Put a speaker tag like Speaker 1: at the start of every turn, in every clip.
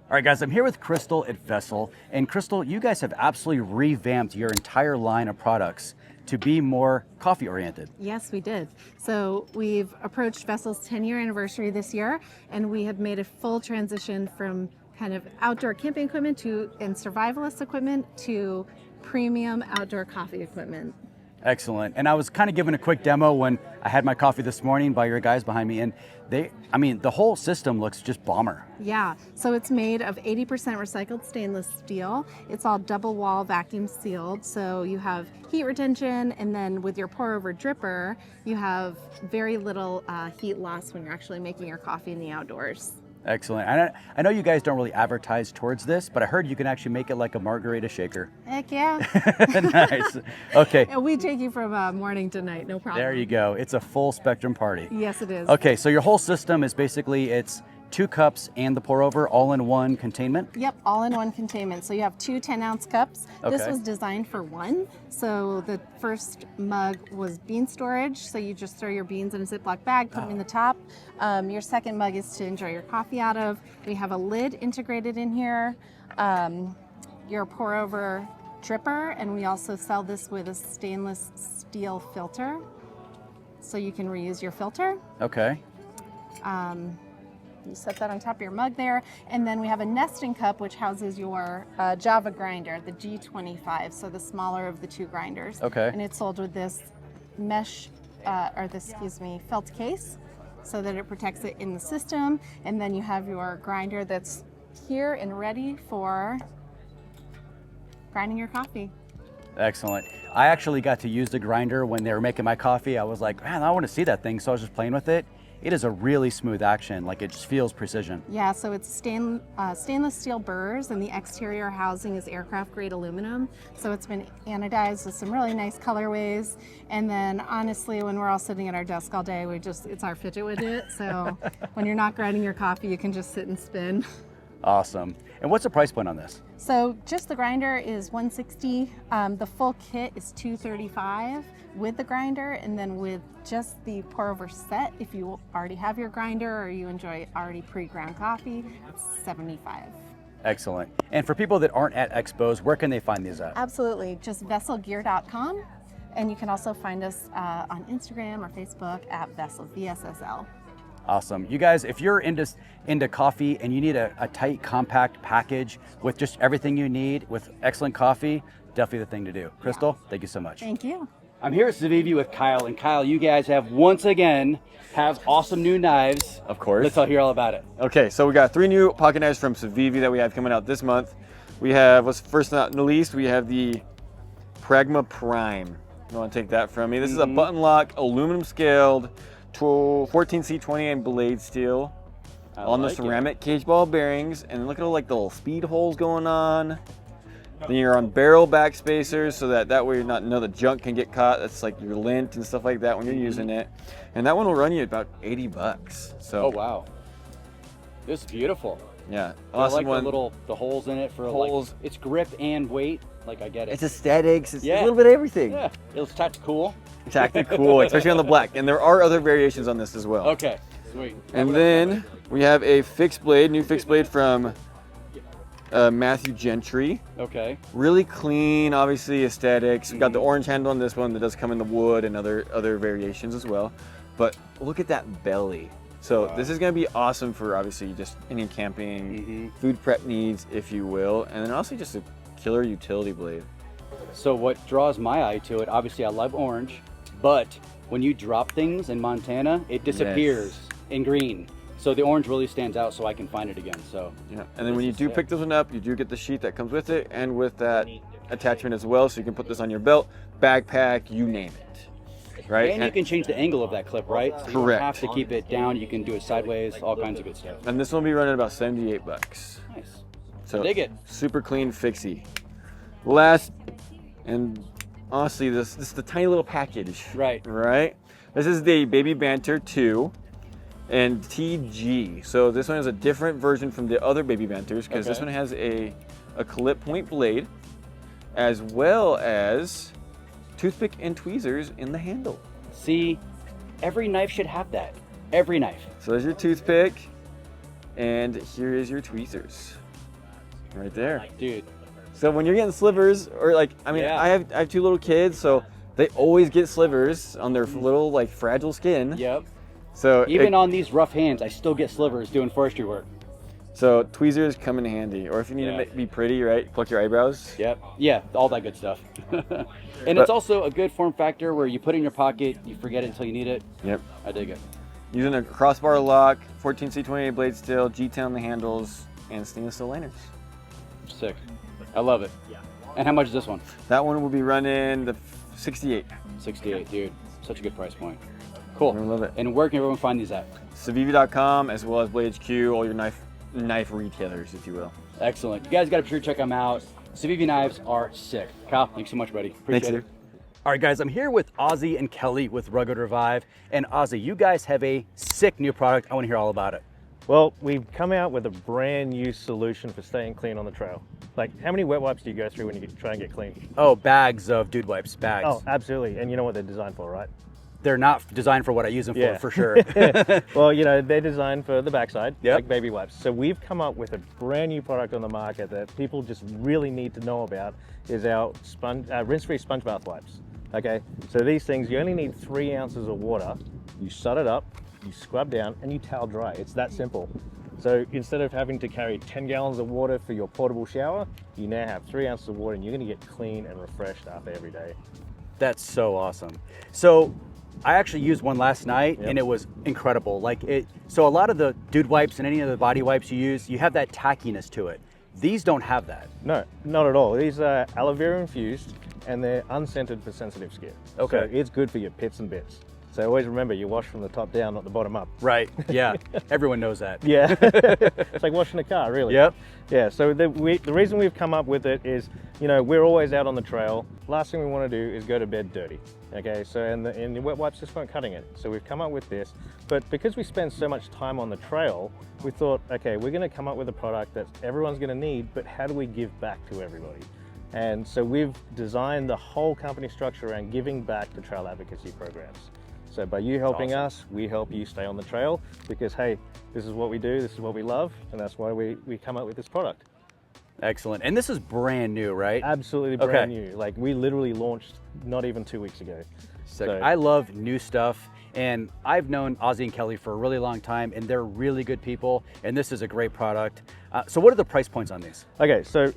Speaker 1: All right, guys, I'm here with Crystal at Vessel. And Crystal, you guys have absolutely revamped your entire line of products to be more coffee oriented.
Speaker 2: Yes, we did. So we've approached Vessel's 10-year anniversary this year, and we have made a full transition from kind of outdoor camping equipment and survivalist equipment to premium outdoor coffee equipment.
Speaker 1: Excellent. And I was kind of giving a quick demo when I had my coffee this morning by your guys behind me, and the whole system looks just bomber.
Speaker 2: Yeah, so it's made of 80% recycled stainless steel. It's all double wall vacuum sealed, so you have heat retention, and then with your pour over dripper, you have very little heat loss when you're actually making your coffee in the outdoors.
Speaker 1: Excellent. I know you guys don't really advertise towards this, but I heard you can actually make it like a margarita shaker.
Speaker 2: Heck yeah.
Speaker 1: Nice. Okay.
Speaker 2: And we take you from morning to night, no problem.
Speaker 1: There you go. It's a full spectrum party.
Speaker 2: Yes, it is.
Speaker 1: Okay, so your whole system is basically, it's 2 cups and the pour over all in one containment?
Speaker 2: Yep, all in one containment. So you have 2 10-ounce cups.
Speaker 1: Okay.
Speaker 2: This was designed for one. So the first mug was bean storage. So you just throw your beans in a Ziploc bag, put them in the top. Your second mug is to enjoy your coffee out of. We have a lid integrated in here. Your pour over dripper, and we also sell this with a stainless steel filter. So you can reuse your filter.
Speaker 1: Okay.
Speaker 2: You set that on top of your mug there, and then we have a nesting cup which houses your Java grinder, the G25, so the smaller of the 2 grinders.
Speaker 1: Okay.
Speaker 2: And it's sold with this felt case, so that it protects it in the system. And then you have your grinder that's here and ready for grinding your coffee.
Speaker 1: Excellent. I actually got to use the grinder when they were making my coffee. I was like, man, I want to see that thing, so I was just playing with it. It is a really smooth action, like it just feels precision.
Speaker 2: Yeah, so it's stainless steel burrs, and the exterior housing is aircraft grade aluminum. So it's been anodized with some really nice colorways. And then honestly, when we're all sitting at our desk all day, it's our fidget widget. So when you're not grinding your coffee, you can just sit and spin.
Speaker 1: Awesome. And what's the price point on this?
Speaker 2: So just the grinder is $160. The full kit is $235 with the grinder, and then with just the pour over set, if you already have your grinder or you enjoy already pre-ground coffee, it's $75.
Speaker 1: Excellent. And for people that aren't at expos, where can they find these at?
Speaker 2: Absolutely, just vesselgear.com, and you can also find us on Instagram or Facebook at Vessel, VSSL.
Speaker 1: Awesome. You guys, if you're into coffee and you need a tight, compact package with just everything you need with excellent coffee, definitely the thing to do. Crystal, thank you so much.
Speaker 2: Thank you.
Speaker 1: I'm here at Civivi with Kyle, and Kyle, you guys have once again awesome new knives.
Speaker 3: Of course.
Speaker 1: Let's all hear all about it.
Speaker 3: Okay, so we got 3 new pocket knives from Civivi that we have coming out this month. We have, what's first not least, we have the Pragma Prime. You want to take that from me. This is a button lock, aluminum scaled, 14C28 blade steel on the ceramic cage ball bearings, and look at all like the little speed holes going on. Then you're on barrel back spacers, so that way none of the junk can get caught. That's like your lint and stuff like that when you're using it. And that one will run you about $80. So.
Speaker 1: Oh wow, this is beautiful.
Speaker 3: Yeah,
Speaker 1: awesome. I like the holes in it for
Speaker 3: holes.
Speaker 1: Like, it's grip and weight. Like I get it.
Speaker 3: It's aesthetics. It's a little bit of everything.
Speaker 1: Yeah, it's tactical.
Speaker 3: Tactical, especially on the black. And there are other variations on this as well.
Speaker 1: Okay, sweet.
Speaker 3: And then we have a fixed blade, new fixed blade from Matthew Gentry.
Speaker 1: Okay.
Speaker 3: Really clean, obviously aesthetics. We've got the orange handle on this one that does come in the wood and other variations as well. But look at that belly. So this is going to be awesome for obviously just any camping, food prep needs, if you will. And then also just a killer utility blade.
Speaker 1: So what draws my eye to it, obviously I love orange, but when you drop things in Montana, it disappears in green. So the orange really stands out, so I can find it again. So
Speaker 3: yeah, and then when you do pick this one up, you do get the sheet that comes with it and with that attachment as well, so you can put this on your belt, backpack, you name it. Right?
Speaker 1: And you can change the angle of that clip, right? So
Speaker 3: correct.
Speaker 1: You don't have to keep it down. You can do it sideways, all kinds of good stuff.
Speaker 3: And this one will be running about $78.
Speaker 1: Nice.
Speaker 3: So
Speaker 1: dig it.
Speaker 3: Super clean, fixie. Last, and honestly, this is the tiny little package.
Speaker 1: Right.
Speaker 3: Right? This is the Baby Banter 2 and TG. So this one is a different version from the other Baby Banters because this one has a clip point blade as well as toothpick and tweezers in the handle.
Speaker 1: See, every knife should have that. Every knife.
Speaker 3: So there's your toothpick, and here is your tweezers. Right there.
Speaker 1: Dude.
Speaker 3: So when you're getting slivers, or like, I mean, I have 2 little kids, so they always get slivers on their little like fragile skin.
Speaker 1: Yep.
Speaker 3: So
Speaker 1: even on these rough hands, I still get slivers doing forestry work.
Speaker 3: So tweezers come in handy, or if you need to be pretty, right? Pluck your eyebrows.
Speaker 1: Yep. Yeah, all that good stuff. And it's also a good form factor where you put it in your pocket, you forget it until you need it.
Speaker 3: Yep.
Speaker 1: I dig it.
Speaker 3: Using a crossbar lock, 14C28 blade steel, G10 on the handles, and stainless steel liners.
Speaker 1: Sick. I love it. And how much is this one?
Speaker 3: That one will be running the 68.
Speaker 1: 68, dude. Such a good price point. Cool.
Speaker 3: I love it.
Speaker 1: And where can everyone find these at?
Speaker 3: Civivi.com, as well as Blade HQ, all your knife retailers, if you will.
Speaker 1: Excellent. You guys got to be sure to check them out. Civivi Knives are sick. Kyle, thanks so much, buddy. Appreciate it. All right, guys, I'm here with Ozzy and Kelly with Rugged Revive. And Ozzy, you guys have a sick new product. I want to hear all about it.
Speaker 4: Well, we've come out with a brand new solution for staying clean on the trail. Like, how many wet wipes do you go through when you try and get clean?
Speaker 1: Oh, bags of dude wipes, bags.
Speaker 4: Oh, absolutely. And you know what they're designed for, right?
Speaker 1: They're not designed for what I use them for sure.
Speaker 4: Well, you know, they're designed for the backside,
Speaker 1: Yep.
Speaker 4: like baby wipes. So we've come up with a brand new product on the market that people just really need to know about, is our rinse-free sponge bath wipes. Okay, so these things, you only need 3 ounces of water, you sud it up, you scrub down, and you towel dry. It's that simple. So instead of having to carry 10 gallons of water for your portable shower, you now have 3 ounces of water, and you're gonna get clean and refreshed after every day.
Speaker 1: That's so awesome. So I actually used one last night and it was incredible. So a lot of the dude wipes and any of the body wipes you use, you have that tackiness to it. These don't have that.
Speaker 4: No, not at all. These are aloe vera infused and they're unscented for sensitive skin.
Speaker 1: Okay.
Speaker 4: So it's good for your pits and bits. So always remember, you wash from the top down, not the bottom up.
Speaker 1: Right, yeah. Everyone knows that.
Speaker 4: Yeah, it's like washing a car, really.
Speaker 1: Yep.
Speaker 4: Yeah, so the reason we've come up with it is, you know, we're always out on the trail. Last thing we want to do is go to bed dirty. Okay, so and the wet wipes just weren't cutting it. So we've come up with this, but because we spend so much time on the trail, we thought, okay, we're going to come up with a product that everyone's going to need, but how do we give back to everybody? And so we've designed the whole company structure around giving back to trail advocacy programs. So by you helping us, we help you stay on the trail because, hey, this is what we do, this is what we love, and that's why we come up with this product.
Speaker 1: Excellent. And this is brand new, right?
Speaker 4: Absolutely brand new. Like, we literally launched not even 2 weeks ago.
Speaker 1: Sick.
Speaker 4: So,
Speaker 1: I love new stuff, and I've known Ozzy and Kelly for a really long time, and they're really good people, and this is a great product. So what are the price points on these?
Speaker 4: okay, so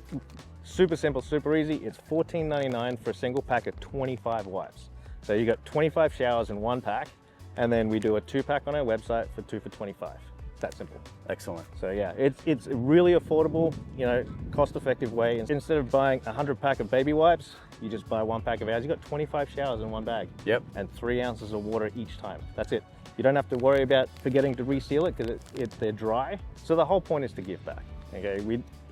Speaker 4: super simple, super easy. It's $14.99 for a single pack of 25 wipes. So you got 25 showers in 1 pack, and then we do a 2-pack on our website for 2 for 25. That simple.
Speaker 1: Excellent.
Speaker 4: So yeah, it's a really affordable, you know, cost-effective way. Instead of buying a 100-pack of baby wipes, you just buy 1 pack of ours. You got 25 showers in 1 bag.
Speaker 1: Yep.
Speaker 4: And 3 ounces of water each time. That's it. You don't have to worry about forgetting to reseal it because they're dry. So the whole point is to give back. Okay,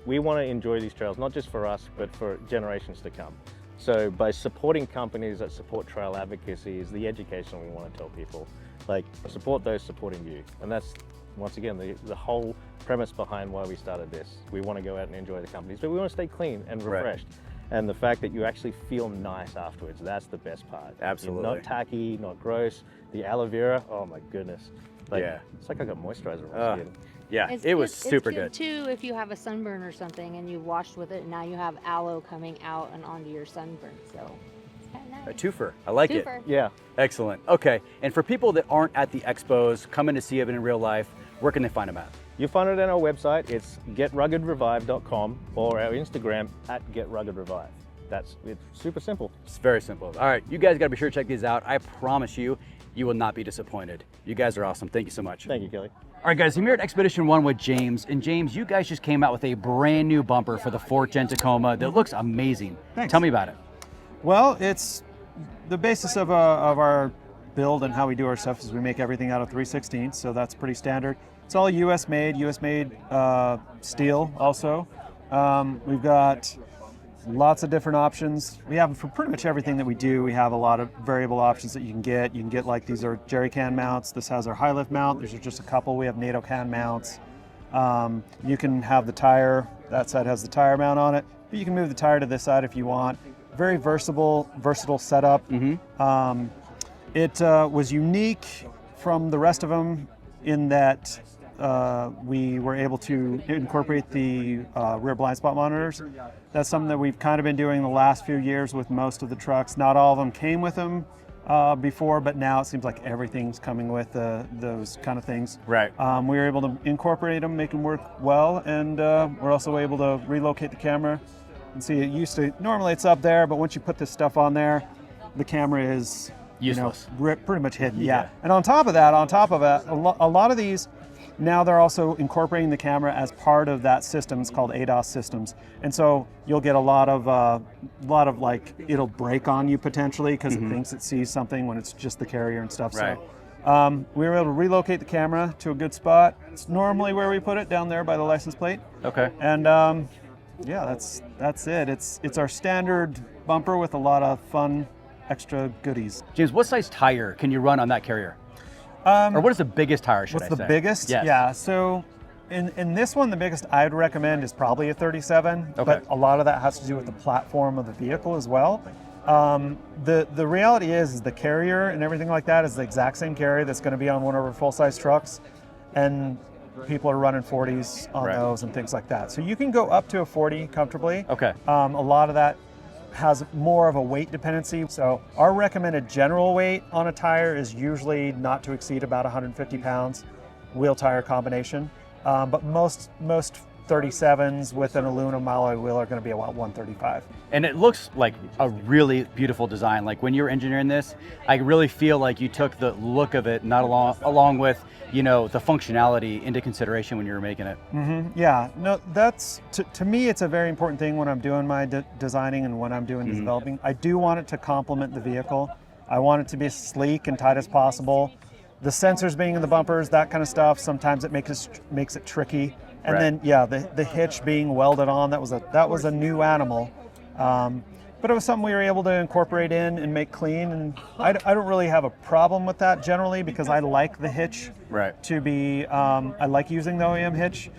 Speaker 4: we want to enjoy these trails not just for us, but for generations to come. So by supporting companies that support trail advocacy is the education we want to tell people. Like, support those supporting you. And that's, once again, the whole premise behind why we started this. We want to go out and enjoy the companies, but we want to stay clean and refreshed. Right. And the fact that you actually feel nice afterwards, that's the best part.
Speaker 1: Absolutely.
Speaker 4: You're not tacky, not gross. The aloe vera, oh my goodness. Like, yeah. It's like I got moisturizer on my skin.
Speaker 1: Yeah, it was super good.
Speaker 5: It's good too if you have a sunburn or something and you washed with it and now you have aloe coming out and onto your sunburn. So it's kind of nice.
Speaker 1: A twofer. I like it.
Speaker 4: Yeah.
Speaker 1: Excellent. Okay, and for people that aren't at the expos, coming to see it in real life, where can they find them at?
Speaker 4: You find it on our website. It's getruggedrevive.com or our Instagram @getruggedrevive. It's super simple.
Speaker 1: It's very simple. All right, you guys got to be sure to check these out. I promise you, you will not be disappointed. You guys are awesome. Thank you so much.
Speaker 4: Thank you, Kelly.
Speaker 1: All right, guys, I'm here at Expedition 1 with James. And James, you guys just came out with a brand new bumper for the 4th Gen Tacoma that looks amazing.
Speaker 6: Thanks.
Speaker 1: Tell me about it.
Speaker 6: Well, it's the basis of our build and how we do our stuff is we make everything out of 3/16, so that's pretty standard. It's all US made steel also. We've got lots of different options. We have for pretty much everything that we do. We have a lot of variable options that you can get. You can get like these are jerry can mounts. This has our high lift mount. There's just a couple. We have NATO can mounts. You can have the tire. That side has the tire mount on it. But you can move the tire to this side if you want. Very versatile setup. It was unique from the rest of them in that we were able to incorporate the rear blind spot monitors. That's something that we've kind of been doing the last few years with most of the trucks. Not all of them came with them before, but now it seems like everything's coming with those kind of things.
Speaker 1: Right.
Speaker 6: We were able to incorporate them, make them work well, and we're also able to relocate the camera. And see, it used to, normally it's up there, but once you put this stuff on there, the camera is
Speaker 1: useless.
Speaker 6: Pretty much hidden. Yeah. And on top of that, a lot of these, now they're also incorporating the camera as part of that system. It's called ADAS systems. And so you'll get a lot of like, it'll break on you potentially because it thinks it sees something when it's just the carrier and stuff.
Speaker 1: Right.
Speaker 6: So we were able to relocate the camera to a good spot. It's normally where we put it, down there by the license plate.
Speaker 1: Okay.
Speaker 6: And yeah, that's it. It's our standard bumper with a lot of fun extra goodies.
Speaker 1: James, what size tire can you run on that carrier? Or what is the biggest tire, should I say?
Speaker 6: What's the biggest?
Speaker 1: Yes.
Speaker 6: Yeah, so in this one, the biggest I'd recommend is probably a 37,
Speaker 1: Okay.
Speaker 6: but a lot of that has to do with the platform of the vehicle as well. The reality is the carrier and everything like that is the exact same carrier that's going to be on one of our full-size trucks, and people are running 40s on
Speaker 1: Right.
Speaker 6: those and things like that. So you can go up to a 40 comfortably.
Speaker 1: Okay.
Speaker 6: A lot of that has more of a weight dependency. So our recommended general weight on a tire is usually not to exceed about 150 pounds, wheel tire combination. But most 37s with an aluminum alloy wheel are going to be about 135.
Speaker 1: And it looks like a really beautiful design. Like when you were engineering this, I really feel like you took the look of it, not along with, you know, the functionality into consideration when you were making it.
Speaker 6: Yeah, no, that's, to me, it's a very important thing when I'm doing my designing and when I'm doing developing. I do want it to complement the vehicle. I want it to be as sleek and tight as possible. The sensors being in the bumpers, that kind of stuff, sometimes it makes it tricky. And
Speaker 1: Right.
Speaker 6: then, yeah, the hitch being welded on, that was a new animal. But it was something we were able to incorporate in and make clean. And I don't really have a problem with that generally because I like the hitch
Speaker 1: Right.
Speaker 6: to be, I like using the OEM hitch.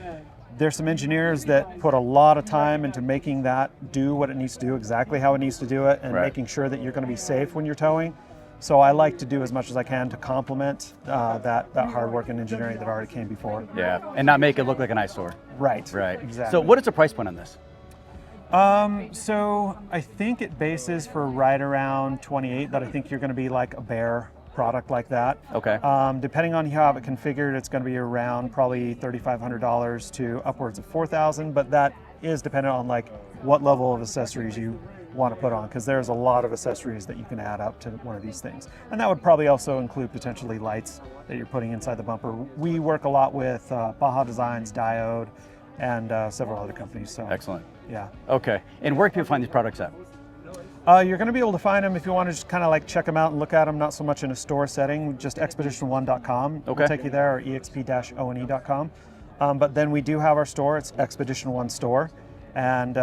Speaker 6: There's some engineers that put a lot of time into making that do what it needs to do, exactly how it needs to do it, and
Speaker 1: Right.
Speaker 6: making sure that you're going to be safe when you're towing. So I like to do as much as I can to complement that hard work and engineering that already came before.
Speaker 1: Yeah. And not make it look like an eyesore.
Speaker 6: Right.
Speaker 1: Right.
Speaker 6: Exactly.
Speaker 1: So what is the price point on this?
Speaker 6: So I think it bases for right around 28, but I think you're going to be like a Bear product like that.
Speaker 1: Okay.
Speaker 6: Depending on how it configured, it's going to be around probably $3,500 to upwards of $4,000, but that is dependent on like what level of accessories you want to put on, because there's a lot of accessories that you can add up to one of these things. And that would probably also include potentially lights that you're putting inside the bumper. We work a lot with Baja Designs, Diode, and several other companies. So
Speaker 1: Excellent.
Speaker 6: yeah.
Speaker 1: Okay. And where can people find these products at?
Speaker 6: You're going to be able to find them if you want to just kind of like check them out and look at them, not so much in a store setting, just expedition1.com
Speaker 1: Okay.
Speaker 6: will take you there, or exp-one.com. But then we do have our store, it's Expedition One Store. And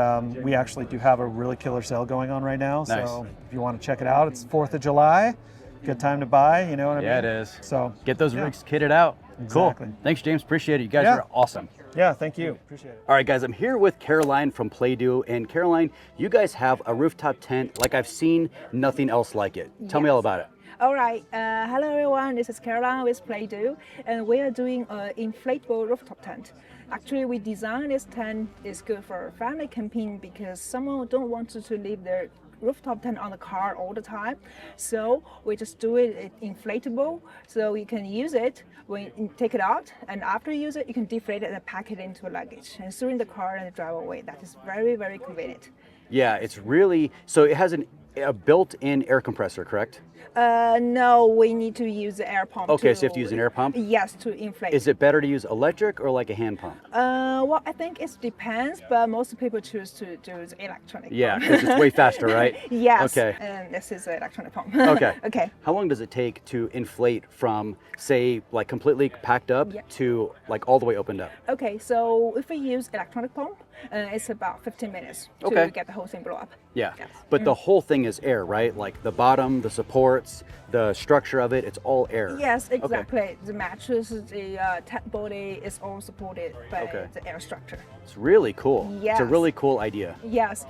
Speaker 6: we actually do have a really killer sale going on right now.
Speaker 1: Nice.
Speaker 6: So if you want to check it out, it's 4th of July. Good time to buy, you know what I mean?
Speaker 1: Yeah, it is.
Speaker 6: So
Speaker 1: Get those
Speaker 6: yeah.
Speaker 1: rigs kitted out.
Speaker 6: Exactly.
Speaker 1: Cool. Thanks, James. Appreciate it. You guys
Speaker 6: Yeah.
Speaker 1: are awesome.
Speaker 6: Yeah, thank you. Appreciate it.
Speaker 1: All right, guys, I'm here with Caroline from PlayDo. And Caroline, you guys have a rooftop tent like I've seen nothing else like it. Tell me all about it.
Speaker 7: All right. Hello, everyone. This is Caroline with PlayDo, and we are doing an inflatable rooftop tent. Actually, we designed this tent is good for family camping because someone don't want to leave their rooftop tent on the car all the time. So we just do it inflatable, so you can use it when you take it out, and after you use it, you can deflate it and pack it into a luggage and throw in the car and drive away. That is very, very convenient.
Speaker 1: Yeah, it's really, so it has a built-in air compressor, correct?
Speaker 7: No, we need to use the air pump.
Speaker 1: Okay, so you have to use an air pump?
Speaker 7: Yes, to inflate.
Speaker 1: Is it better to use electric or like a hand pump?
Speaker 7: Well, I think it depends, but most people choose to do the electronic
Speaker 1: Yeah,
Speaker 7: pump.
Speaker 1: because it's way faster, right?
Speaker 7: Yes.
Speaker 1: Okay.
Speaker 7: And this is the electronic pump.
Speaker 1: Okay.
Speaker 7: Okay.
Speaker 1: How long does it take to inflate from, say, like completely packed up
Speaker 7: Yeah.
Speaker 1: to like all the way opened up?
Speaker 7: Okay, so if we use electronic pump, it's about 15 minutes
Speaker 1: Okay.
Speaker 7: to get the whole thing blow up.
Speaker 1: Yeah.
Speaker 7: Yes.
Speaker 1: But the whole thing is air, right? Like the bottom, the supports, the structure of it, it's all air.
Speaker 7: Yes, exactly. The mattress, the tent body is all supported by
Speaker 1: Okay.
Speaker 7: the air structure.
Speaker 1: It's really cool. It's a
Speaker 7: Yes.
Speaker 1: really cool idea.
Speaker 7: Yes,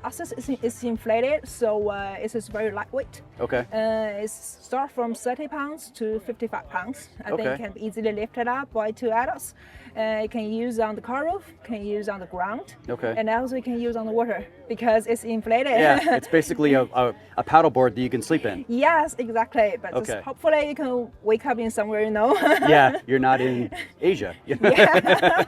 Speaker 7: access is inflated, so it is very lightweight.
Speaker 1: Okay.
Speaker 7: It starts from 30 pounds to 55 pounds. And then
Speaker 1: Okay.
Speaker 7: it can be easily lifted up by 2 adults. It can use on the car roof, can use on the ground,
Speaker 1: Okay.
Speaker 7: and also you can use on the water because it's inflated.
Speaker 1: Yeah, it's basically a paddle board that you can sleep in.
Speaker 7: Yes, exactly. But just
Speaker 1: Okay.
Speaker 7: hopefully you can wake up in somewhere, you know.
Speaker 1: Yeah, you're not in Asia.
Speaker 7: Yeah.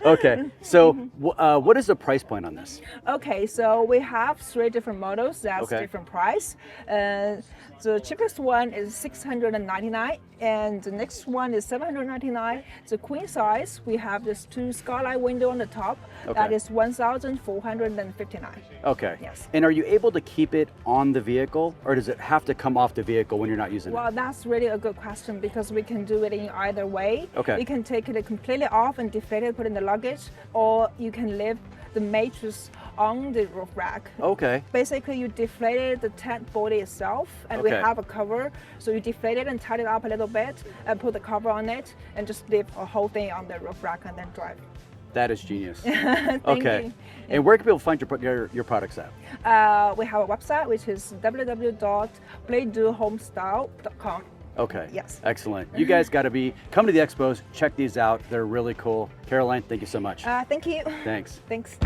Speaker 1: Okay, so what is the price point on this?
Speaker 7: Okay, so we have 3 different models. That's
Speaker 1: Okay.
Speaker 7: different price. The cheapest one is 699, and the next one is 799. The queen size, we have this 2 skylight window on the top.
Speaker 1: Okay.
Speaker 7: That is 1,459.
Speaker 1: Okay.
Speaker 7: Yes.
Speaker 1: And are you able to keep it on the vehicle, or does it have to come off the vehicle when you're not using
Speaker 7: Well,
Speaker 1: it?
Speaker 7: that's really a good question because we can do it in either way.
Speaker 1: Okay.
Speaker 7: You can take it completely off and deflate it, put it in the luggage, or you can leave the mattress on the roof rack.
Speaker 1: Okay.
Speaker 7: Basically, you deflated the tent body itself, and we
Speaker 1: Okay.
Speaker 7: have a cover. So you deflate it and tighten it up a little bit, and put the cover on it, and just leave a whole thing on the roof rack and then drive.
Speaker 1: That is genius.
Speaker 7: Thank
Speaker 1: Okay.
Speaker 7: you.
Speaker 1: And where can people find your products at?
Speaker 7: We have a website which is www.playdohomestyle.com.
Speaker 1: Okay.
Speaker 7: Yes.
Speaker 1: Excellent. You guys got to come to the expos, check these out. They're really cool. Caroline, thank you so much.
Speaker 7: Thank you.
Speaker 1: Thanks.
Speaker 7: Thanks.